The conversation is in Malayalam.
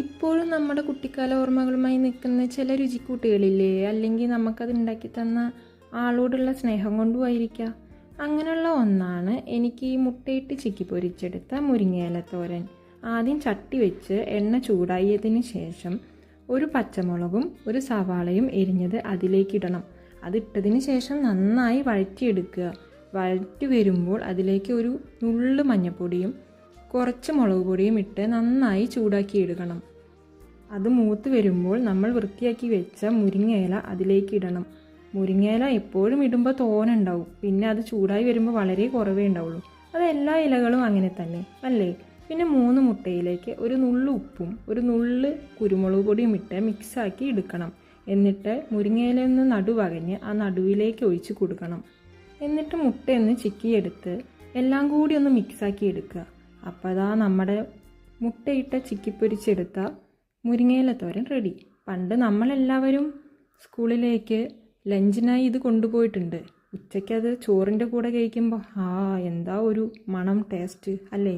ഇപ്പോഴും നമ്മുടെ കുട്ടിക്കാല ഓർമ്മകളുമായി നിൽക്കുന്ന ചില രുചിക്കൂട്ടുകളില്ലേ, അല്ലെങ്കിൽ നമുക്കത് ഉണ്ടാക്കി തന്ന ആളോടുള്ള സ്നേഹം കൊണ്ടുമായിരിക്കാം. അങ്ങനെയുള്ള ഒന്നാണ് എനിക്ക് ഈ മുട്ടയിട്ട് ചിക്കി പൊരിച്ചെടുത്ത മുരിങ്ങയില തോരൻ. ആദ്യം ചട്ടി വെച്ച് എണ്ണ ചൂടായതിന് ശേഷം ഒരു പച്ചമുളകും ഒരു സവാളയും എരിഞ്ഞത് അതിലേക്കിടണം. അതിട്ടതിന് ശേഷം നന്നായി വഴറ്റിയെടുക്കുക. വഴറ്റി വരുമ്പോൾ അതിലേക്ക് ഒരു നുള്ളു മഞ്ഞൾപ്പൊടിയും കുറച്ച് മുളക് പൊടിയും ഇട്ട് നന്നായി ചൂടാക്കി എടുക്കണം. അത് മൂത്ത് വരുമ്പോൾ നമ്മൾ വൃത്തിയാക്കി വെച്ച മുരിങ്ങയില അതിലേക്ക് ഇടണം. മുരിങ്ങയില എപ്പോഴും ഇടുമ്പോൾ തോനുണ്ടാവും, പിന്നെ അത് ചൂടായി വരുമ്പോൾ വളരെ കുറവേ ഉണ്ടാവുള്ളൂ. അത് എല്ലാ ഇലകളും അങ്ങനെ തന്നെ അല്ലേ? പിന്നെ 3 മുട്ടയിലേക്ക് ഒരു നുള്ളു ഉപ്പും ഒരു നുള്ളു കുരുമുളക് പൊടിയും ഇട്ട് മിക്സാക്കി എടുക്കണം. എന്നിട്ട് മുരിങ്ങയിലയിൽ നിന്ന് നടുവകഞ്ഞ് ആ നടുവിലേക്ക് ഒഴിച്ച് കൊടുക്കണം. എന്നിട്ട് മുട്ടയൊന്ന് ചിക്കിയെടുത്ത് എല്ലാം കൂടി ഒന്ന് മിക്സാക്കി എടുക്കുക. അപ്പോൾ അതാ നമ്മുടെ മുട്ടയിട്ട ചിക്കിപ്പൊരിച്ചെടുത്ത മുരിങ്ങയില തോരൻ റെഡി. പണ്ട് നമ്മളെല്ലാവരും സ്കൂളിലേക്ക് ലഞ്ചിനായി ഇത് കൊണ്ടുപോയിട്ടുണ്ട്. ഉച്ചയ്ക്ക് അത് ചോറിൻ്റെ കൂടെ കഴിക്കുമ്പോൾ എന്താ ഒരു മണം, ടേസ്റ്റ് അല്ലേ?